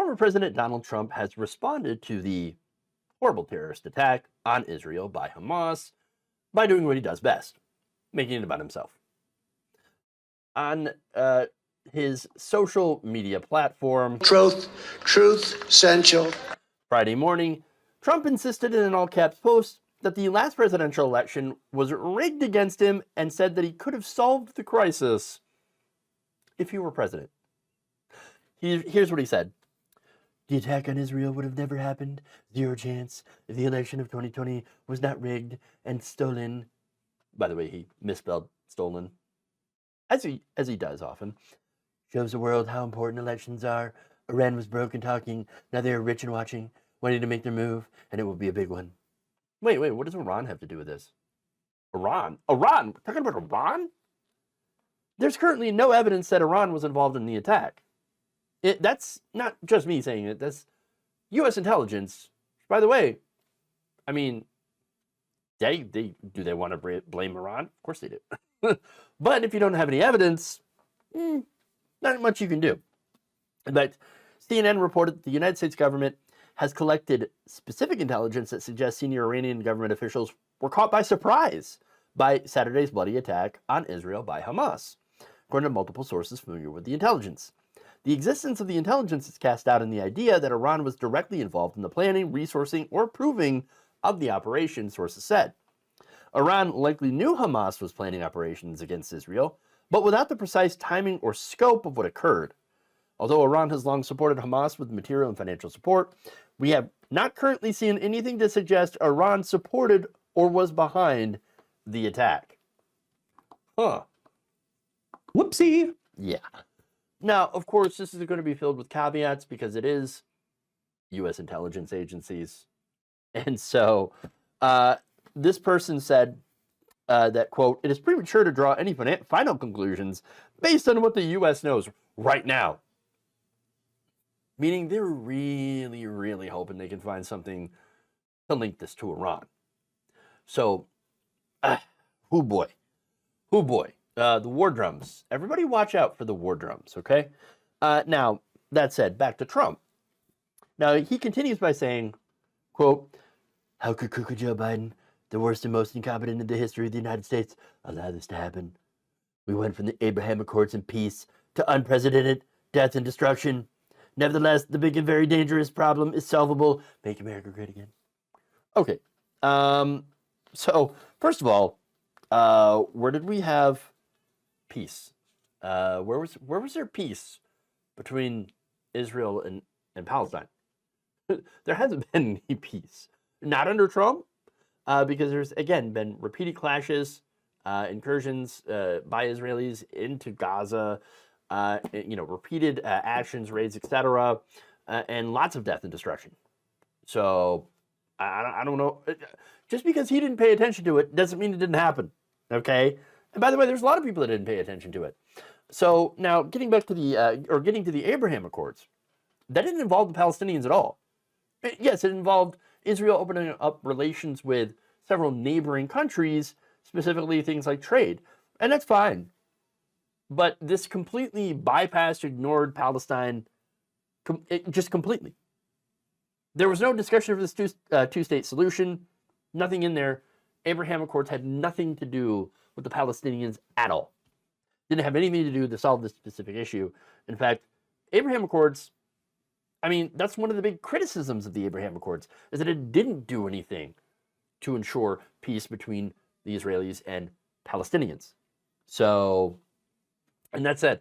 Former President Donald Trump has responded to the horrible terrorist attack on Israel by Hamas by doing what he does best, making it about himself. On his social media platform, Truth, essential. Friday morning, Trump insisted in an all-caps post that the last presidential election was rigged against him and said that he could have solved the crisis if he were president. Here's what he said. The attack on Israel would have never happened, 0 chance, if the election of 2020 was not rigged and stolen. By the way, he misspelled stolen, as he does often. Shows the world how important elections are. Iran was broke and talking, now they're rich and watching, wanting to make their move, and it will be a big one. Wait, what does Iran have to do with this? Iran? We're talking about Iran? There's currently no evidence that Iran was involved in the attack. That's not just me saying it, that's U.S. intelligence. By the way, I mean, do they want to blame Iran? Of course they do. But if you don't have any evidence, not much you can do. In fact, CNN reported that the United States government has collected specific intelligence that suggests senior Iranian government officials were caught by surprise by Saturday's bloody attack on Israel by Hamas, according to multiple sources familiar with the intelligence. The existence of the intelligence is cast doubt in the idea that Iran was directly involved in the planning, resourcing, or approving of the operation, sources said. Iran likely knew Hamas was planning operations against Israel, but without the precise timing or scope of what occurred. Although Iran has long supported Hamas with material and financial support, we have not currently seen anything to suggest Iran supported or was behind the attack. Whoopsie. Yeah. Now, of course, this is going to be filled with caveats because it is U.S. intelligence agencies. And so this person said that, quote, it is premature to draw any final conclusions based on what the U.S. knows right now. Meaning they're really, really hoping they can find something to link this to Iran. So, oh boy. The war drums. Everybody watch out for the war drums, okay? Now, that said, back to Trump. Now, he continues by saying, quote, how could crooked Joe Biden, the worst and most incompetent in the history of the United States, allow this to happen? We went from the Abraham Accords and peace to unprecedented death and destruction. Nevertheless, the big and very dangerous problem is solvable. Make America great again. Okay. So, first of all, where did we have peace? Where was there peace between Israel and Palestine? There hasn't been any peace. Not under Trump, because there's, again, been repeated clashes, incursions by Israelis into Gaza, repeated actions, raids, etc., and lots of death and destruction. So, I don't know. Just because he didn't pay attention to it doesn't mean it didn't happen, okay? And by the way, there's a lot of people that didn't pay attention to it. So now, getting back to the Abraham Accords, that didn't involve the Palestinians at all. Yes, it involved Israel opening up relations with several neighboring countries, specifically things like trade, and that's fine. But this completely bypassed, ignored Palestine, just completely. There was no discussion of this two-state solution, nothing in there. Abraham Accords had nothing to do with the Palestinians at all. Didn't have anything to do to solve this specific issue. In fact, Abraham Accords, I mean, that's one of the big criticisms of the Abraham Accords, is that it didn't do anything to ensure peace between the Israelis and Palestinians. So, and that said,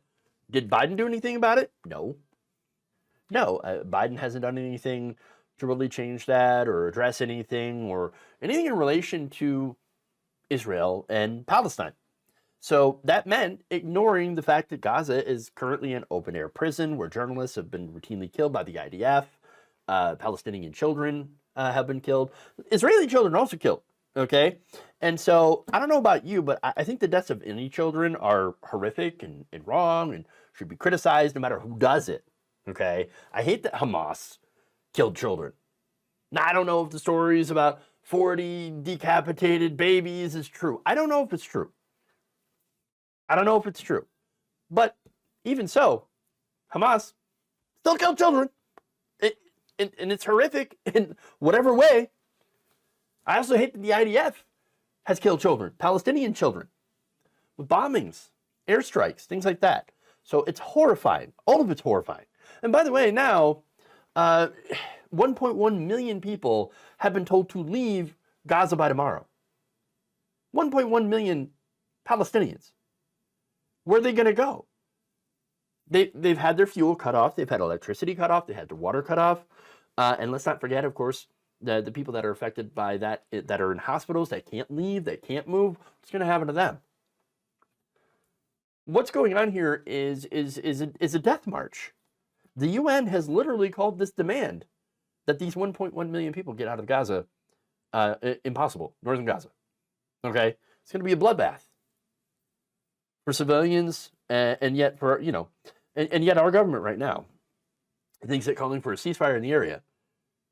did Biden do anything about it? No. Biden hasn't done anything to really change that or address anything in relation to Israel and Palestine. So that meant ignoring the fact that Gaza is currently an open-air prison where journalists have been routinely killed by the IDF, Palestinian children have been killed, Israeli children also killed, okay? And so, I don't know about you, but I think the deaths of any children are horrific and wrong and should be criticized no matter who does it, okay? I hate that Hamas killed children. Now, I don't know if the stories about 40 decapitated babies is true. I don't know if it's true. But even so, Hamas still killed children. and it's horrific in whatever way. I also hate that the IDF has killed children, Palestinian children, with bombings, airstrikes, things like that. So it's horrifying. All of it's horrifying. And by the way, now 1.1 million people have been told to leave Gaza by tomorrow. 1.1 million Palestinians. Where are they going to go? They've had their fuel cut off. They've had electricity cut off. They had their water cut off. And let's not forget, of course, the people that are affected by that are in hospitals, that can't leave, they can't move. What's going to happen to them? What's going on here is a death march. The UN has literally called this demand that these 1.1 million people get out of Gaza impossible, northern Gaza. Okay? It's going to be a bloodbath for civilians, and yet for, and yet our government right now thinks that calling for a ceasefire in the area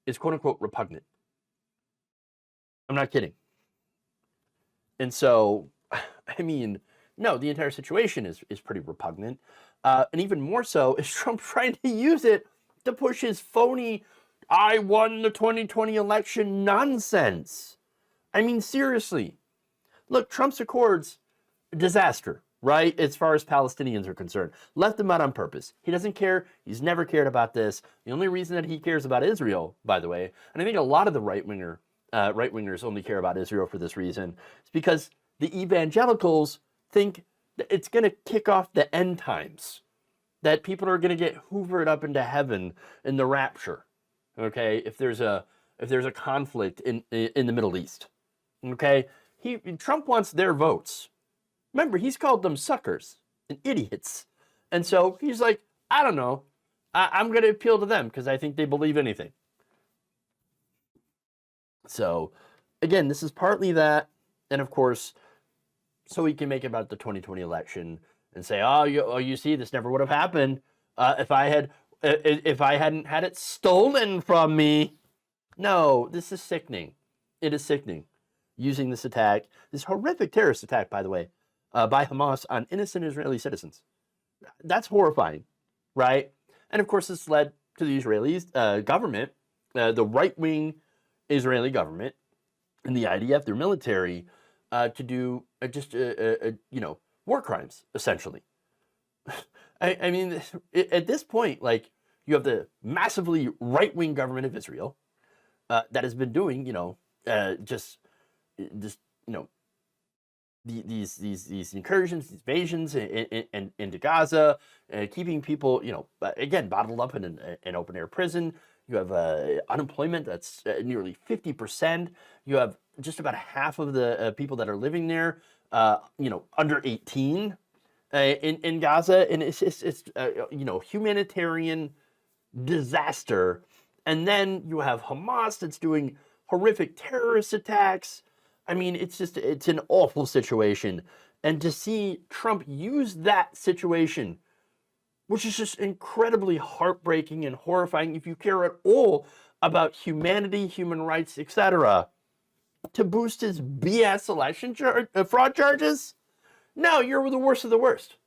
is quote unquote repugnant. I'm not kidding. And so, I mean, no, the entire situation is pretty repugnant. And even more so is Trump trying to use it to push his phony, I won the 2020 election nonsense. I mean, seriously. Look, Trump's Accords, disaster, right? As far as Palestinians are concerned. Left them out on purpose. He doesn't care. He's never cared about this. The only reason that he cares about Israel, by the way, and I think a lot of the right-wingers only care about Israel for this reason, is because the evangelicals think that it's going to kick off the end times, that people are going to get hoovered up into heaven in the rapture, okay, if there's a conflict in the Middle East, okay? Trump wants their votes. Remember, he's called them suckers and idiots. And so he's like, I don't know, I'm going to appeal to them because I think they believe anything. So, again, this is partly that, and of course, so he can make it about the 2020 election and say, you see, this never would have happened if I hadn't had it stolen from me. No, this is sickening. It is sickening. Using this attack, this horrific terrorist attack, by the way, by Hamas on innocent Israeli citizens. That's horrifying, right? And of course, this led to the Israeli government, the right-wing Israeli government, and the IDF, their military, to do war crimes, essentially. I mean, at this point, like, you have the massively right-wing government of Israel that has been doing, these incursions, these invasions into Gaza, keeping people, again, bottled up in an open air prison. You have unemployment that's nearly 50%. You have just about half of the people that are living there, under 18 in Gaza, and it's humanitarian disaster. And then you have Hamas that's doing horrific terrorist attacks. I mean, it's an awful situation. And to see Trump use that situation, which is just incredibly heartbreaking and horrifying if you care at all about humanity, human rights, etc., to boost his BS election fraud charges? No, you're the worst of the worst.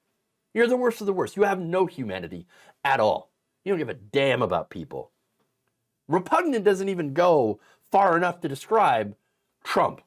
You're the worst of the worst. You have no humanity at all. You don't give a damn about people. Repugnant doesn't even go far enough to describe Trump.